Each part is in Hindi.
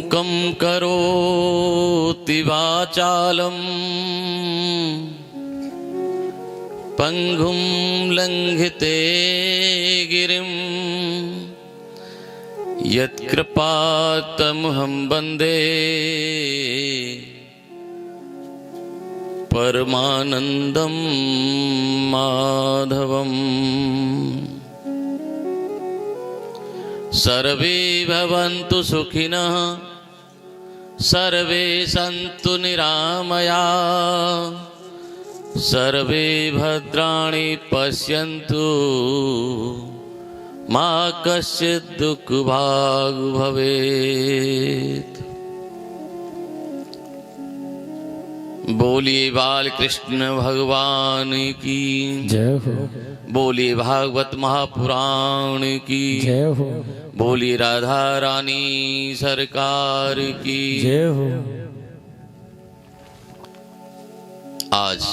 मूकं करोति वाचालं पंगुं लंघिते गिरिं यत्कृपातमहं वन्दे परमानन्दं माधवम्। सर्वे भवन्तु सुखिनः सर्वे सन्तु निरामयाः सर्वे भद्राणि पश्यन्तु मा कश्चित् दुःखभाग् भवेत्। बोलिए बाल कृष्ण भगवान की जय हो। बोलिए भागवत महापुराण की जय हो। बोलिए राधा रानी सरकार की जय हो। आज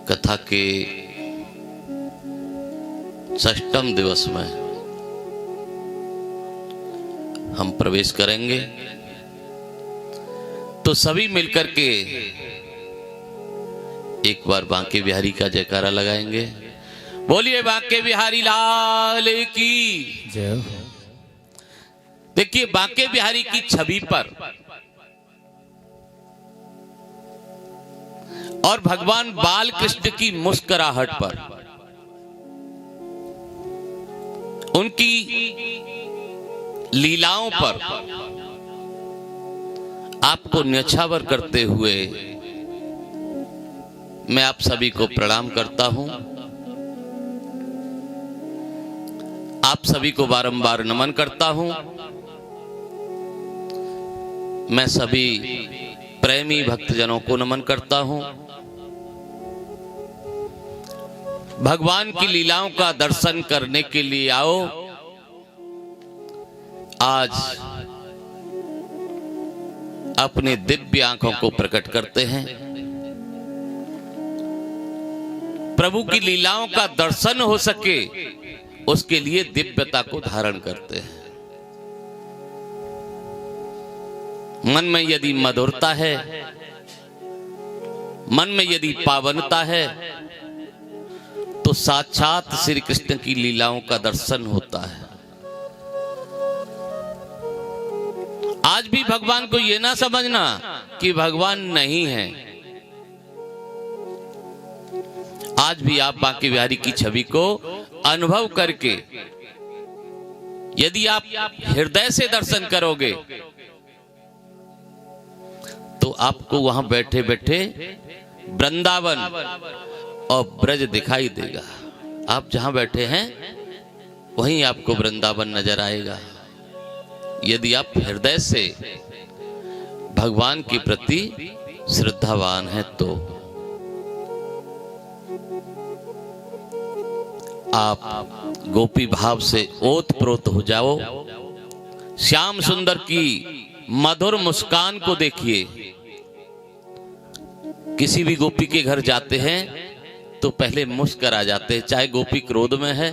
कथा के षष्ठम दिवस में हम प्रवेश करेंगे, तो सभी मिलकर के एक बार बांके बिहारी का जयकारा लगाएंगे। बोलिए बांके बिहारी लाल की जय हो। देखिए, बांके बिहारी की छवि पर और भगवान बाल कृष्ण की मुस्कुराहट पर उनकी लीलाओं पर आपको न्यौछावर करते हुए मैं आप सभी को प्रणाम करता हूं। आप सभी को बारंबार नमन करता हूं। मैं सभी प्रेमी भक्तजनों को नमन करता हूं। भगवान की लीलाओं का दर्शन करने के लिए आओ। आज अपने दिव्य आंखों को प्रकट करते हैं, प्रभु की लीलाओं का दर्शन हो सके उसके लिए दिव्यता को धारण करते हैं। मन में यदि मधुरता है, मन में यदि पावनता है, तो साक्षात श्री कृष्ण की लीलाओं का दर्शन होता है। आज भी भगवान को यह ना समझना कि भगवान नहीं है। आज भी आप बांके बिहारी की छवि को अनुभव करके यदि आप हृदय से दर्शन करोगे तो आपको वहां बैठे बैठे वृंदावन और ब्रज दिखाई देगा। आप जहां बैठे हैं वहीं आपको वृंदावन नजर आएगा, यदि आप हृदय से भगवान के प्रति श्रद्धावान हैं तो। आप गोपी भाव से ओतप्रोत हो जाओ। श्याम सुंदर की मधुर मुस्कान को देखिए। किसी भी गोपी के घर जाते हैं तो पहले मुस्कुरा जाते हैं, चाहे गोपी क्रोध में है,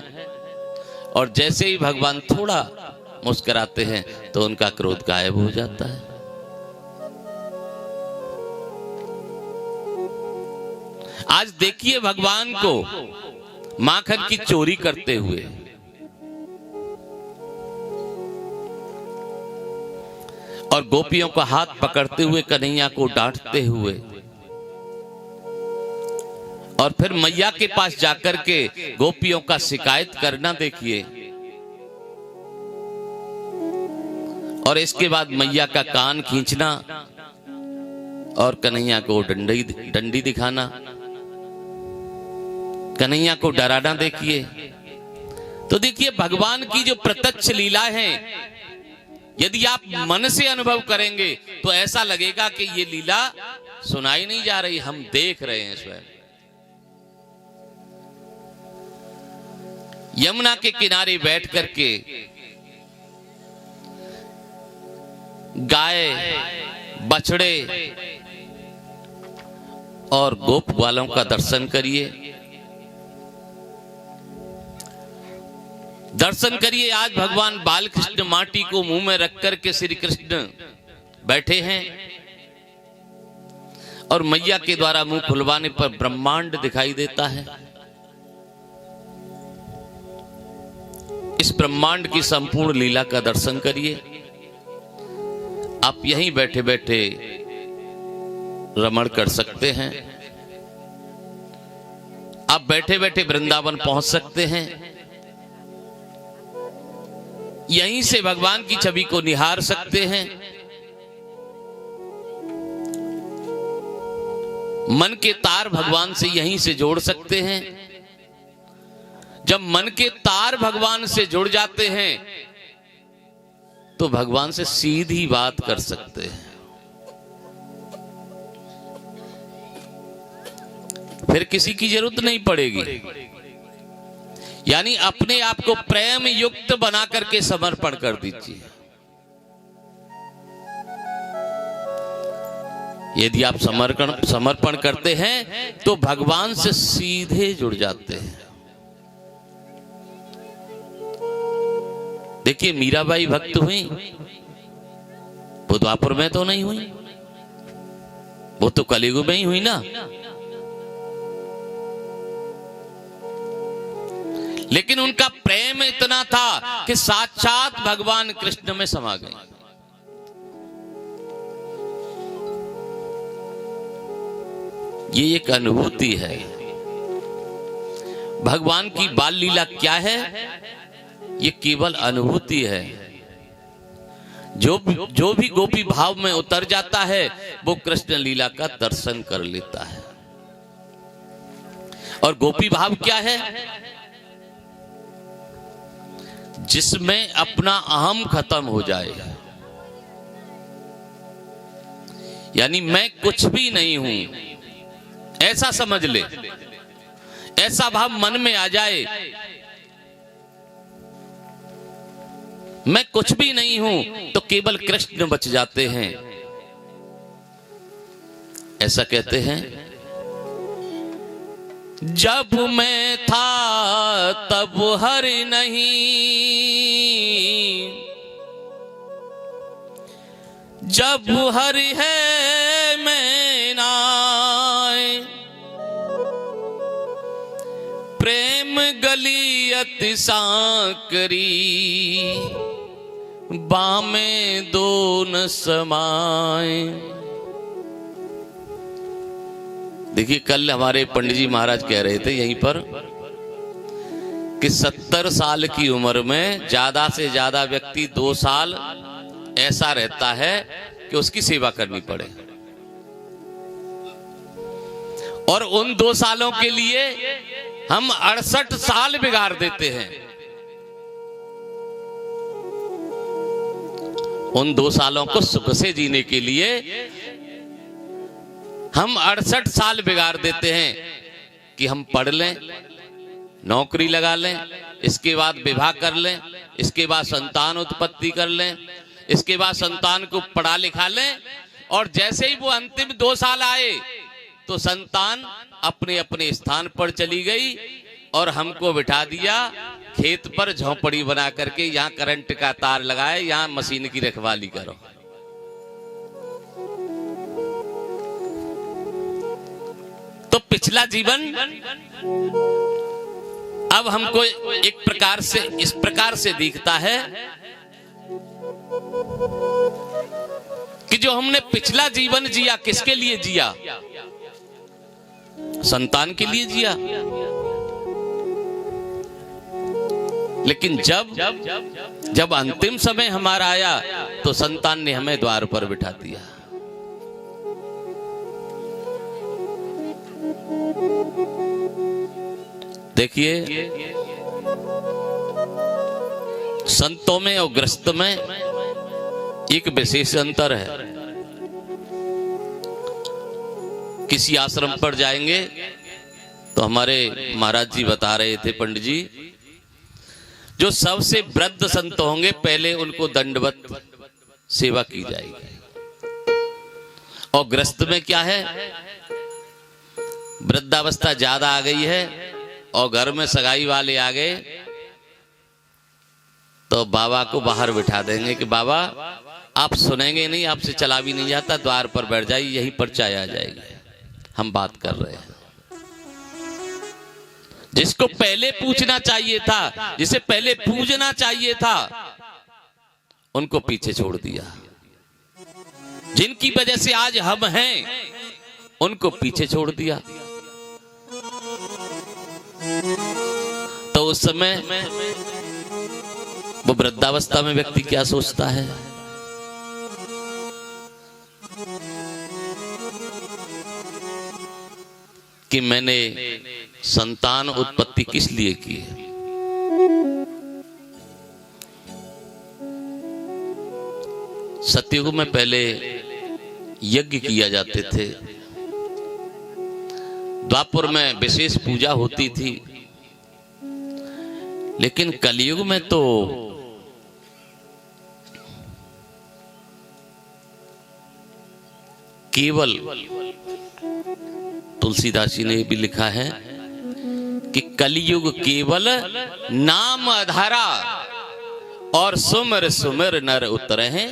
और जैसे ही भगवान थोड़ा मुस्कुराते हैं तो उनका क्रोध गायब हो जाता है। आज देखिए भगवान को माखन की चोरी करते हुए। और गोपियों का हाथ पकड़ते हुए कन्हैया को डांटते हुए, और फिर मैया के पास जाकर के गोपियों का शिकायत करना देखिए। और इसके बाद मैया का कान खींचना और कन्हैया को डंडी दिखाना, कन्हैया को डराना देखिए। तो देखिए भगवान की जो प्रत्यक्ष लीला है, यदि आप मन से अनुभव करेंगे तो ऐसा लगेगा कि ये लीला सुनाई नहीं जा रही, हम देख रहे हैं स्वयं। यमुना के किनारे बैठ करके गाय, बछड़े और गोप ग्वालों का दर्शन करिए। दर्शन करिए, आज भगवान बाल कृष्ण माटी को मुंह में रख कर के श्री कृष्ण बैठे हैं और मैया के द्वारा मुंह खुलवाने पर ब्रह्मांड दिखाई देता है। इस ब्रह्मांड की संपूर्ण लीला का दर्शन करिए। आप यहीं बैठे बैठे रमण कर सकते हैं, आप बैठे बैठे वृंदावन पहुंच सकते हैं, यहीं से भगवान की छवि को निहार सकते हैं। मन के तार भगवान से यहीं से जोड़ सकते हैं। जब मन के तार भगवान से जुड़ जाते हैं तो भगवान से सीधी बात कर सकते हैं। फिर किसी की जरूरत नहीं पड़ेगी। यानी अपने आप को प्रेम युक्त बना करके समर्पण कर दीजिए। यदि आप समर्पण करते हैं तो भगवान से सीधे जुड़ जाते हैं। देखिए, मीराबाई भक्त हुई, वो द्वापर में तो नहीं हुई, वो तो कलियुग में ही हुई ना। लेकिन उनका प्रेम इतना था कि साक्षात भगवान कृष्ण में समा गई। ये एक अनुभूति है। भगवान की बाल लीला क्या है? ये केवल अनुभूति है। जो भी गोपी भाव में उतर जाता है वो कृष्ण लीला का दर्शन कर लेता है। और गोपी भाव क्या है? जिसमें अपना अहम खत्म हो जाए, यानी मैं कुछ भी नहीं हूं ऐसा समझ ले, ऐसा भाव मन में आ जाए, मैं कुछ भी नहीं हूं तो केवल कृष्ण बच जाते हैं। ऐसा कहते हैं, जब मैं था तब हरि नहीं, जब हरि है मैं नाय, प्रेम गली अति सांकरी, बामे दोन समाए। देखिए, कल हमारे पंडित जी महाराज कह रहे थे यहीं पर कि 70 साल की उम्र में ज्यादा से ज्यादा व्यक्ति 2 साल ऐसा रहता है कि उसकी सेवा करनी पड़े, और उन 2 सालों के लिए हम 68 साल बिगाड़ देते हैं। उन 2 सालों को सुख से जीने के लिए हम 68 साल बिगाड़ देते हैं कि हम पढ़ लें, नौकरी लगा लें, इसके बाद विवाह कर लें, इसके बाद संतान उत्पत्ति कर लें, इसके बाद संतान को पढ़ा लिखा लें, और जैसे ही वो अंतिम 2 साल आए तो संतान अपने अपने स्थान पर चली गई और हमको बिठा दिया खेत पर झोंपड़ी बना करके, यहाँ करंट का तार लगाए, यहाँ मशीन की रखवाली करो। तो पिछला जीवन अब हमको एक प्रकार से इस प्रकार से दिखता है कि जो हमने पिछला जीवन जिया, किसके लिए जिया? संतान के लिए जिया। लेकिन जब अंतिम समय हमारा आया तो संतान ने हमें द्वार पर बिठा दिया। देखिए, संतों में और गृहस्थ में एक विशेष अंतर है। किसी आश्रम पर जाएंगे तो हमारे महाराज जी बता रहे थे, पंडित जी, जो सबसे वृद्ध संत होंगे पहले उनको दंडवत सेवा की जाएगी। और गृहस्थ में क्या है? वृद्धावस्था ज्यादा आ गई है और घर में सगाई वाले आ गए तो बाबा को बाहर बिठा देंगे कि बाबा आप सुनेंगे नहीं, आपसे चला भी नहीं जाता, द्वार पर बैठ जाइए, यहीं पर चाय आ जाएगी, हम बात कर रहे हैं। जिसको पहले पूछना चाहिए था, जिसे पहले पूजना चाहिए था, उनको पीछे छोड़ दिया। जिनकी वजह से आज हम हैं, उनको पीछे छोड़ दिया। तो उस समय वो वृद्धावस्था में व्यक्ति क्या सोचता है? कि मैंने संतान उत्पत्ति किस लिए की है? सतयुग में पहले यज्ञ किया जाते थे, द्वापर में विशेष पूजा होती थी, लेकिन कलयुग में तो केवल, तुलसीदास जी ने भी लिखा है कि कलयुग केवल नाम आधारा और सुमर सुमर नर उतरे हैं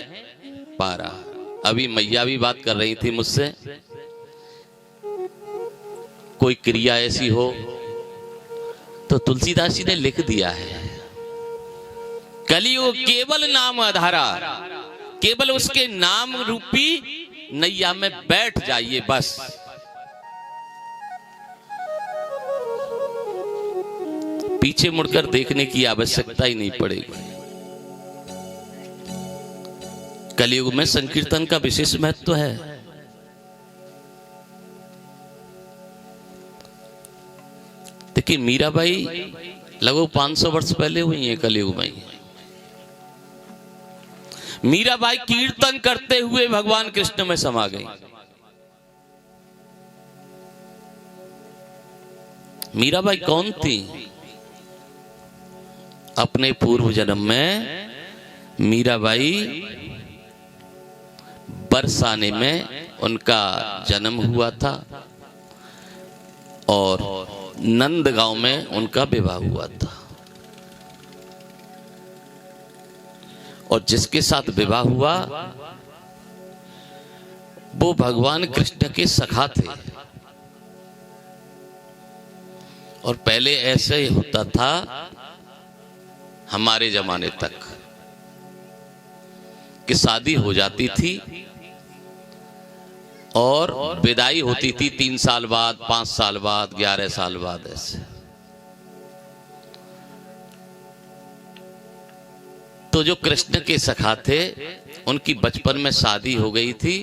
पारा। अभी मैया भी बात कर रही थी मुझसे, कोई क्रिया ऐसी हो तो तुलसीदास जी ने लिख दिया है, कलयुग केवल नाम आधारा, केवल उसके नाम रूपी नैया में बैठ जाइए बस। पीछे मुड़कर देखने की आवश्यकता ही नहीं पड़ेगी। कलयुग में संकीर्तन का विशेष महत्व है। देखिए मीराबाई लगभग 500 वर्ष पहले हुई है कलयुग में। मीराबाई कीर्तन करते हुए भगवान कृष्ण में समा गई। मीराबाई कौन थी? अपने पूर्व जन्म में मीराबाई बरसाने में उनका जन्म हुआ था और नंदगांव में उनका विवाह हुआ था। और जिसके साथ विवाह हुआ वो भगवान कृष्ण के सखा थे। और पहले ऐसे ही होता था हमारे जमाने तक कि शादी हो जाती थी और विदाई होती थी 3 साल बाद, 5 साल बाद, 11 साल बाद ऐसे। तो जो कृष्ण के सखा थे उनकी बचपन में शादी हो गई थी,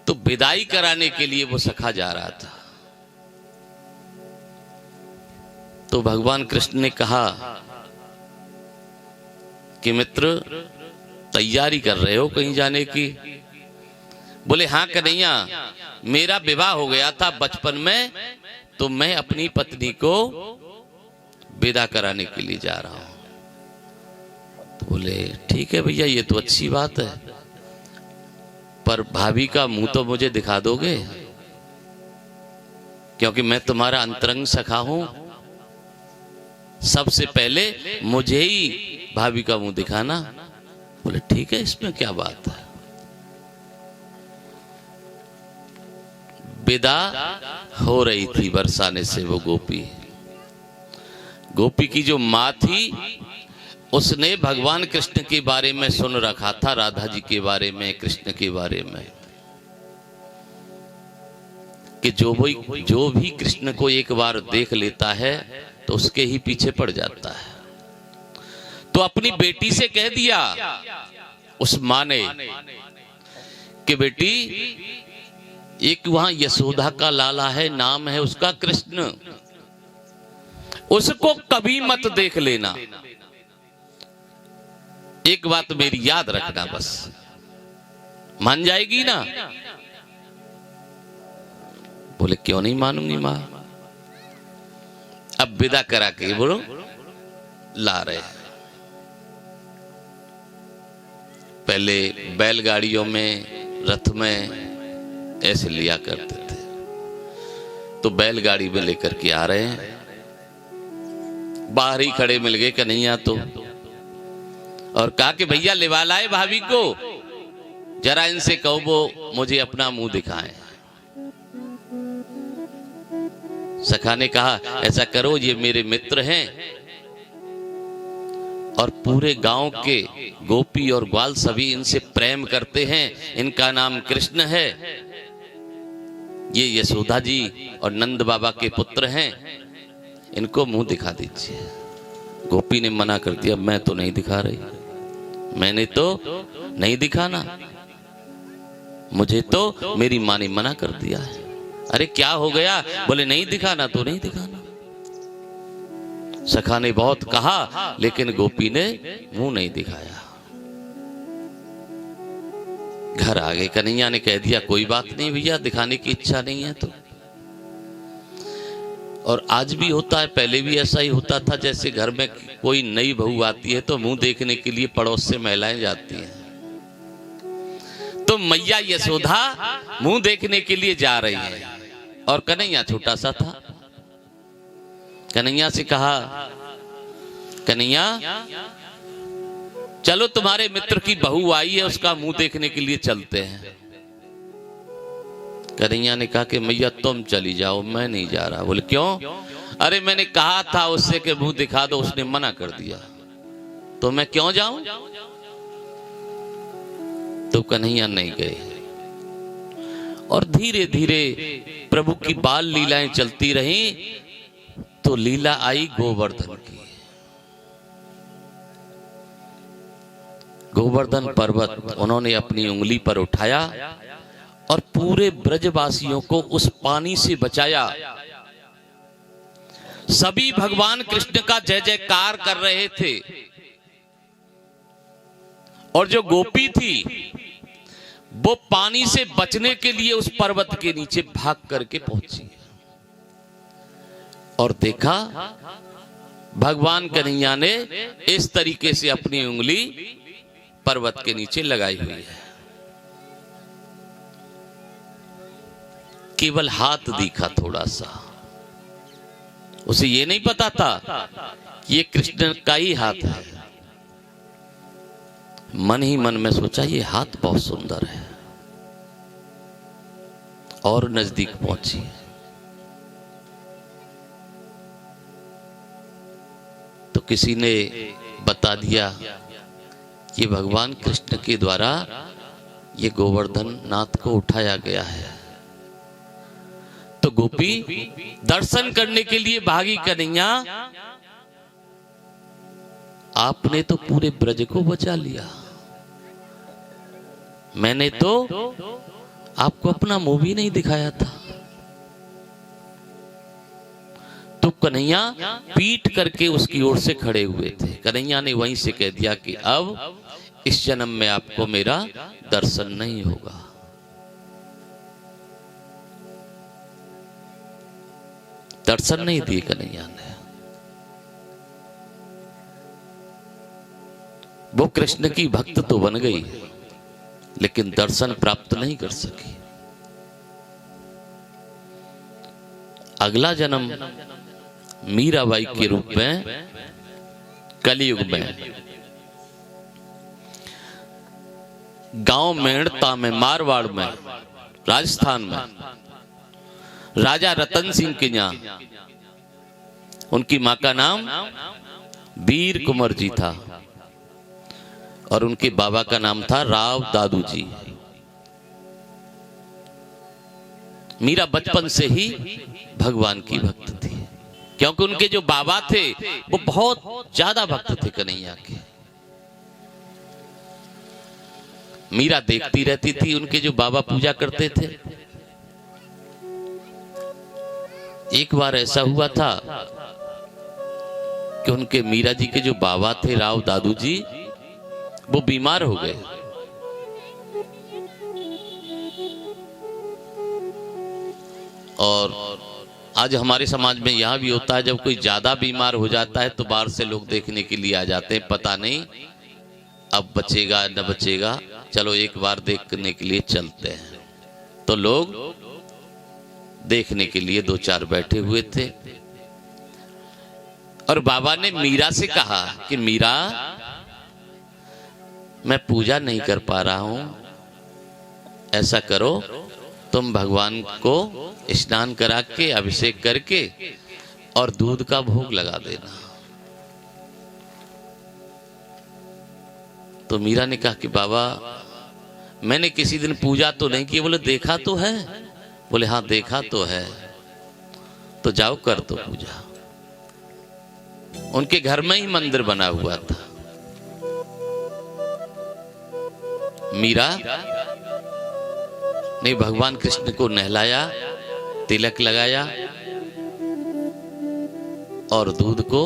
तो विदाई कराने के लिए वो सखा जा रहा था। तो भगवान कृष्ण ने कहा कि मित्र तैयारी कर रहे हो कहीं जाने की? बोले हाँ कन्हैया, मेरा विवाह हो गया था बचपन में, तो मैं अपनी पत्नी को विदा कराने के लिए जा रहा हूं। तो बोले ठीक है भैया, ये तो अच्छी बात है, पर भाभी का मुंह तो मुझे दिखा दोगे, क्योंकि मैं तुम्हारा अंतरंग सखा हूं। सबसे पहले मुझे ही भाभी का मुंह दिखाना। बोले ठीक है, इसमें क्या बात है। विदा हो रही थी बरसाने से वो गोपी। गोपी की जो माँ थी उसने भगवान कृष्ण के बारे में सुन रखा था, राधा जी के बारे में, कृष्ण के बारे में, कि जो भी कृष्ण को एक बार देख लेता है तो उसके ही पीछे पड़ जाता है। तो अपनी बेटी से कह दिया उस माँ ने कि बेटी, एक वहां यशोदा का लाला है, नाम है उसका कृष्ण, उसको कभी मत देख लेना, एक बात मेरी याद रखना बस। मान जाएगी ना? बोले क्यों नहीं मानूंगी मां। अब विदा करा के बोलो ला रहे। पहले बैलगाड़ियों में, रथ में ऐसे लिया करते थे, तो बैलगाड़ी में लेकर के आ रहे हैं। बाहर ही खड़े मिल गए कन्हैया, तो और कहा कि भैया लिवा लाए भाभी को, जरा इनसे कहो वो मुझे अपना मुंह दिखाएं। सखा ने कहा ऐसा करो, ये मेरे मित्र हैं और पूरे गांव के गोपी और ग्वाल सभी इनसे प्रेम करते हैं, इनका नाम कृष्ण है, ये यशोदा जी और नंद बाबा के पुत्र हैं, इनको मुंह दिखा दीजिए। गोपी ने मना कर दिया, मैं तो नहीं दिखा रही, मैंने तो नहीं दिखाना, मुझे तो मेरी माँ ने मना कर दिया है। अरे क्या हो गया? बोले नहीं दिखाना तो नहीं दिखाना। सखा ने बहुत कहा लेकिन गोपी ने मुंह नहीं दिखाया। घर आ गए, कन्हैया ने कह दिया कोई बात नहीं भैया, दिखाने की इच्छा नहीं है तो। और आज भी होता है, पहले भी ऐसा ही होता था, जैसे घर में कोई नई बहू आती है तो मुंह देखने के लिए पड़ोस से महिलाएं जाती हैं। तो मैया यशोदा मुंह देखने के लिए जा रही है और कन्हैया छोटा सा था। कन्हैया से कहा, कन्हैया चलो तुम्हारे मित्र की बहू आई है, उसका मुंह देखने के लिए चलते हैं। कन्हैया ने कहा कि मैया तुम चली जाओ, मैं नहीं जा रहा। बोले क्यों? अरे मैंने कहा था उससे कि मुंह दिखा दो, उसने मना कर दिया, तो मैं क्यों जाऊं? तो कन्हैया नहीं गए और धीरे धीरे प्रभु की बाल लीलाएं चलती रहीं। तो लीला आई गोवर्धन की। गोवर्धन पर्वत उन्होंने अपनी उंगली पर उठाया और पूरे ब्रजवासियों को उस पानी से बचाया। सभी भगवान कृष्ण का जय जयकार कर रहे थे और जो गोपी थी वो पानी से बचने के लिए उस पर्वत के नीचे भाग करके पहुंची और देखा भगवान कन्हैया ने इस तरीके से अपनी उंगली पर्वत के नीचे लगाई हुई है। केवल हाथ दिखा थोड़ा सा, उसे ये नहीं पता था ये कृष्ण का ही हाथ है। मन ही मन में सोचा ये हाथ बहुत सुंदर है और नजदीक पहुंची। तो किसी ने बता दिया कि भगवान कृष्ण के द्वारा ये गोवर्धन नाथ को उठाया गया है। तो गोपी दर्शन करने के लिए भागी। कन्हैया आपने तो पूरे ब्रज को बचा लिया, मैंने तो आपको अपना मुंह भी नहीं दिखाया था। तो कन्हैया पीट करके उसकी ओर से खड़े हुए थे। कन्हैया ने वहीं से कह दिया कि अब इस जन्म में आपको मेरा दर्शन नहीं होगा। दर्शन नहीं दिए कन्हैया ने। वो कृष्ण की भक्त तो बन गई लेकिन दर्शन प्राप्त नहीं कर सकी। अगला जन्म मीराबाई के रूप में कलयुग में गांव मेड़ता में, मारवाड़ में, राजस्थान में राजा रतन सिंह के यहाँ उनकी मां का नाम वीर कुंवर जी था और उनके बाबा का नाम था राव दादू जी। मीरा बचपन से ही भगवान की भक्त थी क्योंकि उनके जो बाबा थे वो बहुत ज्यादा भक्त थे कन्हैया के। मीरा देखती रहती थी उनके जो बाबा पूजा करते थे। एक बार ऐसा हुआ था कि उनके मीरा जी के जो बाबा थे राव दादू जी वो बीमार हो गए और आज हमारे समाज में यहां भी होता है, जब कोई ज्यादा बीमार हो जाता है तो बाहर से लोग देखने के लिए आ जाते हैं, पता नहीं अब बचेगा न बचेगा, चलो एक बार देखने के लिए चलते हैं। तो लोग देखने के लिए दो चार बैठे हुए थे और बाबा ने मीरा से कहा कि मीरा मैं पूजा नहीं कर पा रहा हूं, ऐसा करो तुम भगवान को स्नान करा के अभिषेक करके और दूध का भोग लगा देना। तो मीरा ने कहा कि बाबा मैंने किसी दिन पूजा तो नहीं की। बोले देखा तो है। बोले हाँ देखा तो है, तो जाओ कर दो पूजा। उनके घर में ही मंदिर बना हुआ था। मीरा ने भगवान कृष्ण को नहलाया, तिलक लगाया और दूध को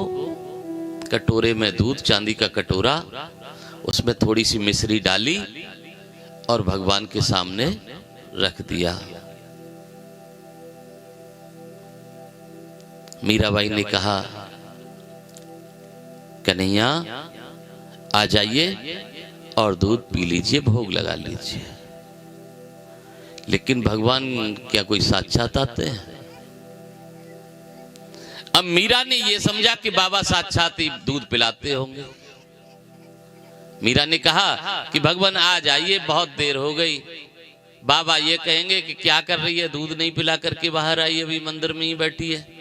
कटोरे में, दूध चांदी का कटोरा, उसमें थोड़ी सी मिश्री डाली और भगवान के सामने रख दिया। मीराबाई ने कहा कन्हैया आ जाइए और दूध पी लीजिए, भोग लगा लीजिए। लेकिन भगवान क्या कोई साक्षात आते हैं? अब मीरा ने यह समझा कि बाबा साक्षात ही दूध पिलाते होंगे। मीरा ने कहा कि भगवान आ जाइए, बहुत देर हो गई। बाबा ये कहेंगे कि क्या कर रही है, दूध नहीं पिला करके बाहर आई, अभी मंदिर में ही बैठी है।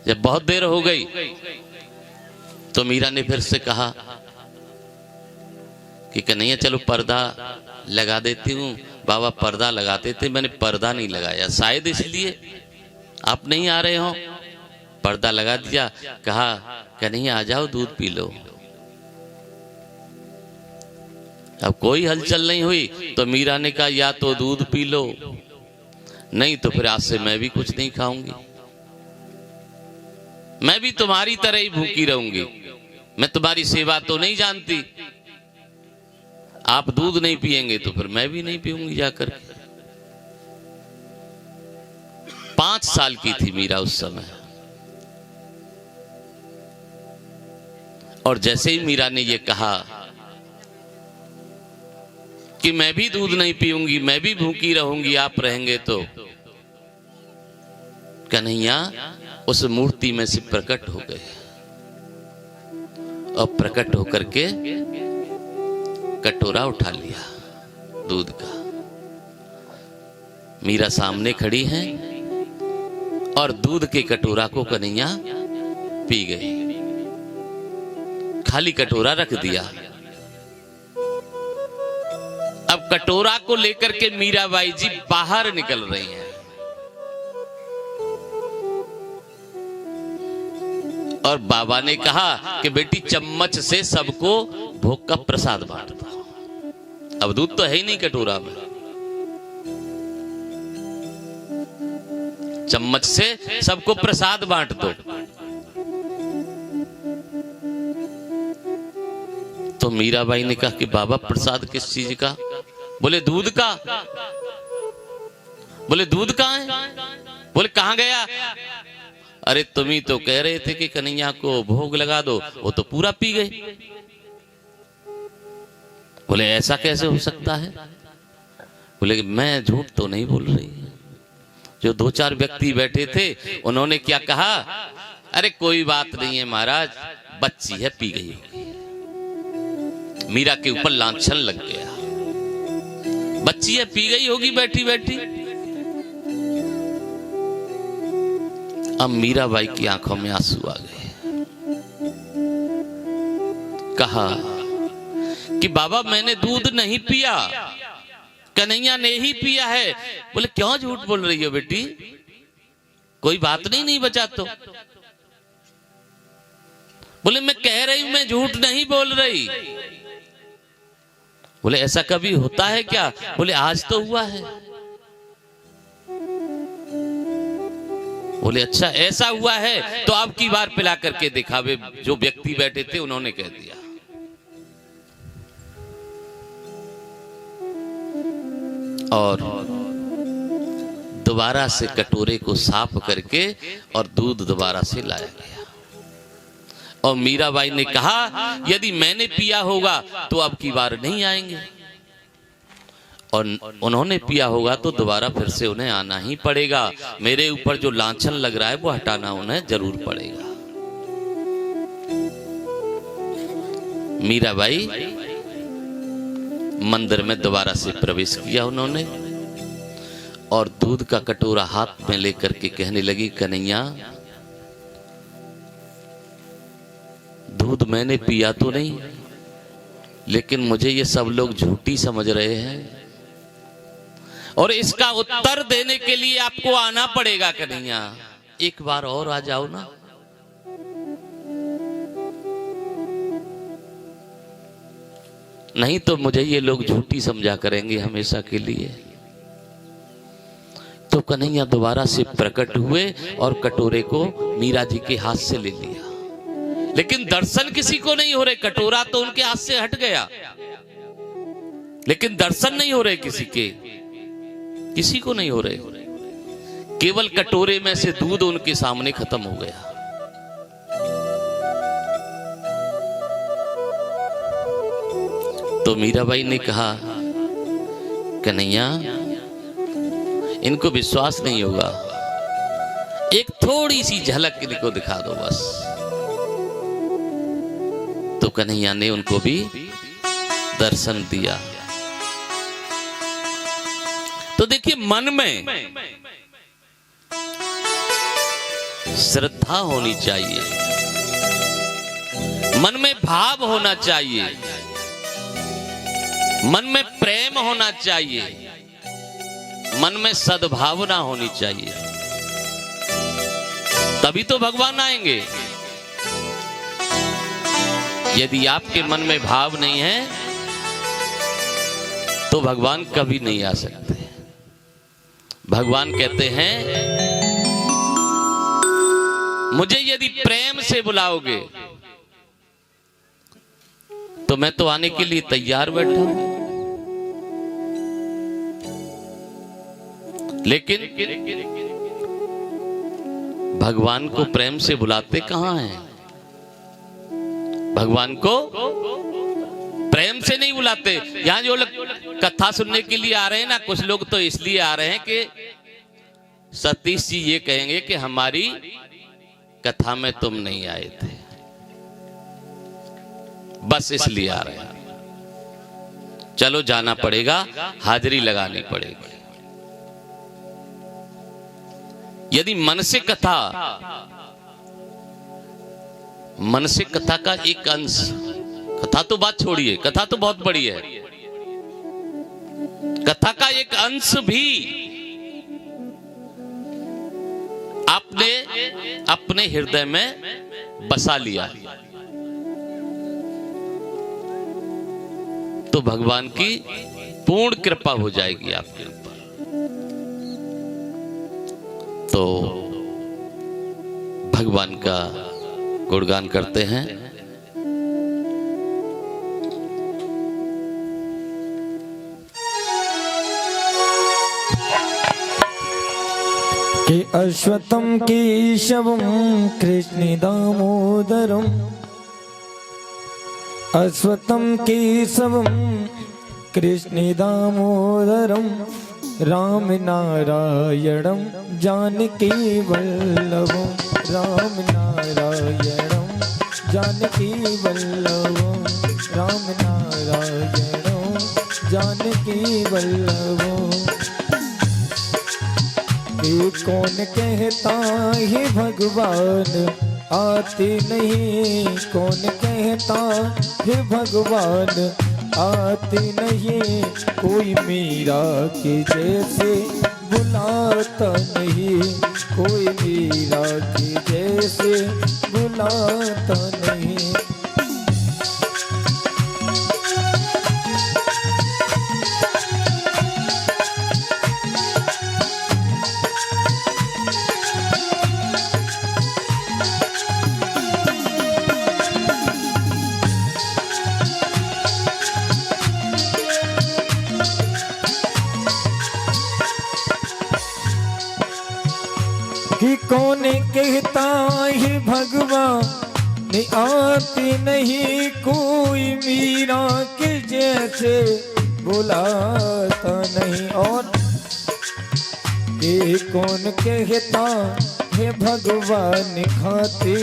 जब बहुत देर हो गई तो मीरा ने फिर से कहा कि कन्हैया चलो पर्दा लगा देती हूँ। बाबा पर्दा लगाते थे, मैंने पर्दा नहीं लगाया, शायद इसलिए आप नहीं आ रहे हो। पर्दा लगा दिया, कहा कन्हैया आ जाओ दूध पी लो। अब कोई हलचल नहीं हुई तो मीरा ने कहा या तो दूध पी लो, नहीं तो फिर आज से मैं भी कुछ नहीं खाऊंगी, मैं भी तुम्हारी तरह ही भूखी रहूंगी। मैं तुम्हारी सेवा तो नहीं जानती, आप दूध नहीं पिएंगे तो फिर मैं भी नहीं पीऊंगी जाकर। 5 साल की थी मीरा उस समय। और जैसे ही मीरा ने ये कहा कि मैं भी दूध नहीं पीऊंगी, मैं भी भूखी रहूंगी, आप रहेंगे तो, कन्हैया उस मूर्ति में से प्रकट हो गए और प्रकट होकर के कटोरा उठा लिया दूध का। मीरा सामने खड़ी हैं और दूध के कटोरा को कन्हैया पी गई। खाली कटोरा रख दिया। अब कटोरा को लेकर के मीराबाई जी बाहर निकल रही हैं और बाबा ने कहा कि बेटी चम्मच से सबको भोग का प्रसाद बांट दो। अब दूध तो है ही नहीं कटोरा में, चम्मच से सबको प्रसाद बांट दो। तो मीराबाई ने कहा कि बाबा प्रसाद किस चीज का? बोले दूध का। बोले दूध कहाँ है? बोले कहाँ गया? अरे तुम ही तो कह रहे थे कि कन्हैया को भोग लगा दो, वो तो पूरा पी गए। बोले ऐसा कैसे हो सकता है? बोले मैं झूठ तो नहीं बोल रही। जो 2-4 व्यक्ति बैठे थे उन्होंने क्या कहा, अरे कोई बात नहीं है महाराज, बच्ची है पी गई होगी। मीरा के ऊपर लांछन लग गया, बच्ची है पी गई होगी बैठी बैठी। अब मीराबाई की आंखों में आंसू आ गए। कहा कि बाबा मैंने दूध नहीं पिया, कन्हैया ने ही पिया है। बोले क्यों झूठ बोल रही हो बेटी, कोई बात नहीं बचा तो। बोले मैं कह रही हूं मैं झूठ नहीं बोल रही। बोले ऐसा कभी होता है क्या? बोले आज तो हुआ है। बोले अच्छा ऐसा हुआ है तो अब की बार पिला करके दिखावे। जो व्यक्ति बैठे थे उन्होंने कह दिया। और दोबारा से कटोरे को साफ करके और दूध दोबारा से लाया गया। और मीराबाई ने कहा यदि मैंने पिया होगा तो अब की बार नहीं आएंगे, और उन्होंने पिया होगा तो दोबारा फिर से उन्हें आना ही पड़ेगा। मेरे ऊपर जो लांछन लग रहा है वो हटाना उन्हें जरूर पड़ेगा। मीराबाई मंदिर में दोबारा से प्रवेश किया उन्होंने और दूध का कटोरा हाथ में लेकर के कहने लगी, कन्हैया दूध मैंने पिया तो नहीं, लेकिन मुझे ये सब लोग झूठी समझ रहे हैं और इसका उत्तर देने के लिए आपको आना पड़ेगा। कन्हैया एक बार और आ जाओ ना। नहीं तो मुझे ये लोग झूठी समझा करेंगे हमेशा के लिए। तो कन्हैया दोबारा से प्रकट हुए और कटोरे को मीरा जी के हाथ से ले लिया, लेकिन दर्शन किसी को नहीं हो रहे। कटोरा तो उनके हाथ से हट गया, लेकिन दर्शन नहीं हो रहे किसी के, किसी को नहीं हो रहे। केवल कटोरे में से दूध उनके सामने खत्म हो गया। तो मीराबाई ने कहा, कन्हैया इनको विश्वास नहीं होगा, एक थोड़ी सी झलक इनको दिखा दो बस। तो कन्हैया ने उनको भी दर्शन दिया। तो देखिए, मन में श्रद्धा होनी चाहिए, मन में भाव होना चाहिए, मन में प्रेम होना चाहिए, मन में सद्भावना होनी चाहिए, तभी तो भगवान आएंगे। यदि आपके मन में भाव नहीं है तो भगवान कभी नहीं आ सकते। भगवान कहते हैं, मुझे यदि प्रेम से बुलाओगे तो मैं तो आने के लिए तैयार बैठा हूं, लेकिन भगवान को प्रेम से बुलाते कहां हैं? भगवान को प्रेम से नहीं बुलाते। यहां जो लोग कथा सुनने के लिए आ रहे हैं ना, कुछ लोग तो इसलिए आ रहे हैं कि सतीश जी ये कहेंगे कि हमारी कथा में तुम नहीं आए थे, बस इसलिए आ रहे हैं। चलो जाना पड़ेगा, हाजिरी लगानी पड़ेगी। यदि मन से कथा का एक अंश, कथा तो बात छोड़िए, कथा तो बहुत बड़ी है, कथा का एक अंश भी आपने अपने हृदय में बसा लिया तो भगवान की पूर्ण कृपा हो जाएगी आपके ऊपर। तो भगवान का गुणगान करते हैं। कि अश्वत्थं केशवं कृष्ण दामोदरम्, अश्वत्थं केशवं कृष्ण दामोदरम्, राम नारायणं जानकी वल्लभं, राम नारायणं जानकी वल्लभं, राम नारायणं जानकी वल्लभं। ये कौन कहता है भगवान आते नहीं, कौन कहता है भगवान आते नहीं, कोई मीरा के जैसे बुलाता नहीं, कोई मीरा के जैसे बुलाता नहीं। कि कौन कहता है भगवान आते नहीं, कोई मीरा के जैसे बुलाता नहीं। और ये कौन कहता हे भगवान खाते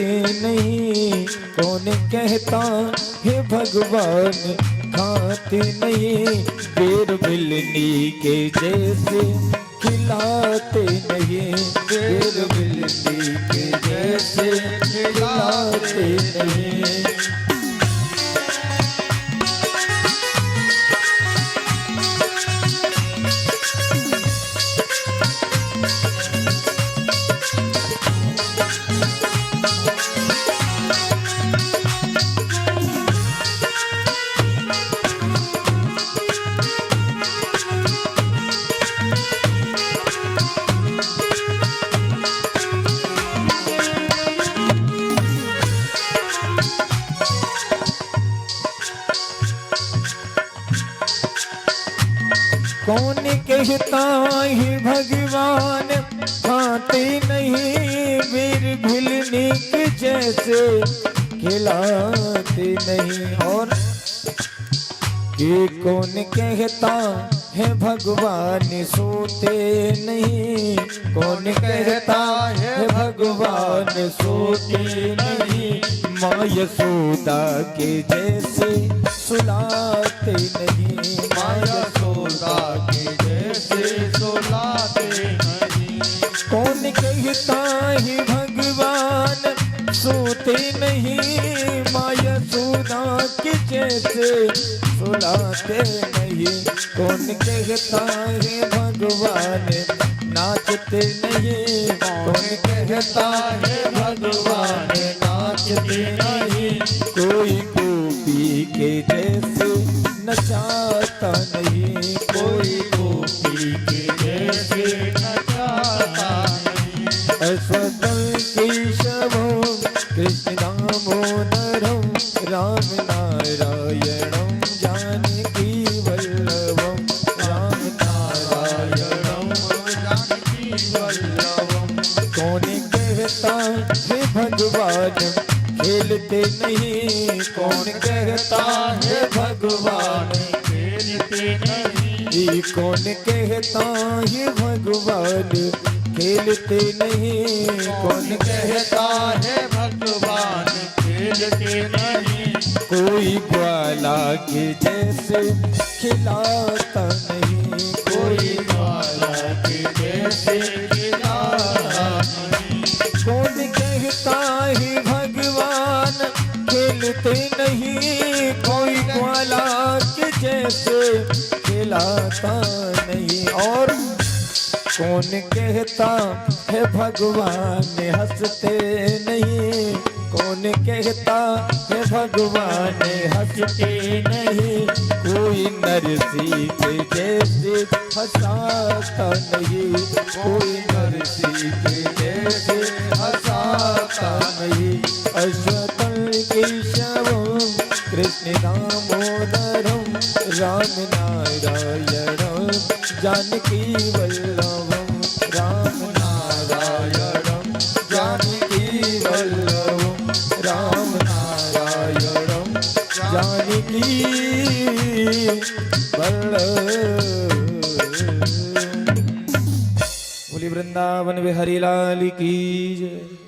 नहीं, कौन कहता हे भगवान खाते नहीं, बेर बिलनी के जैसे खिलाते नहीं, बेर बिलनी के जैसे खिलाते नहीं। कौन कहता है भगवान खाते नहीं, वीर भिलनी के जैसे खिलाते नहीं। और ये कौन कहता है भगवान सोते नहीं, कौन कहता है भगवान सोते नहीं, माँ यशोदा के जैसे सुलाते नहीं, माँ यशोदा के जैसे सुलाते नहीं। कौन कहता है भगवान सोते नहीं, माँ यशोदा के जैसे सुलाते नहीं। कौन कहता है भगवान नाचते नहीं, कौन कहता है भगवान नाचते नहीं, कोई गोपी के जैसे नचाता नहीं, कोई गोपी के जैसे नचाता नहीं। अश्वत्थं केशवं कृष्ण दामोदरं राम नारायणं जानकी वल्लभं, राम नारायणं जानकी वल्लभं। कौन कहता है भगवान खेलते नहीं, कौन कहता है भगवान खेलते नहीं, कौन कहता है भगवान खेलते नहीं, कौन कहता है भगवान खेलते नहीं, कोई ग्वाला के जैसे खिलाता नहीं, कोई ग्वाला के जैसे खिलाता नहीं। कौन कहता है भगवान खेलते नहीं, कोई ग्वाला के जैसे खिलाता नहीं। और कौन कहता है भगवान हंसते नहीं, कौन कहता है भगवान हंसते नहीं, कोई नरसी के जैसे हंसाता नहीं, कोई नरसी के जैसे हंसाता नहीं। अश्वत्थं केशवं कृष्ण दामोदरं राम नारायणं जानकी वल्लभं, राम नारायणं जानकी वल्लभं, राम नारायणं जानकी वल्लभं। बोली वृंदावन बिहारी लाल की जय।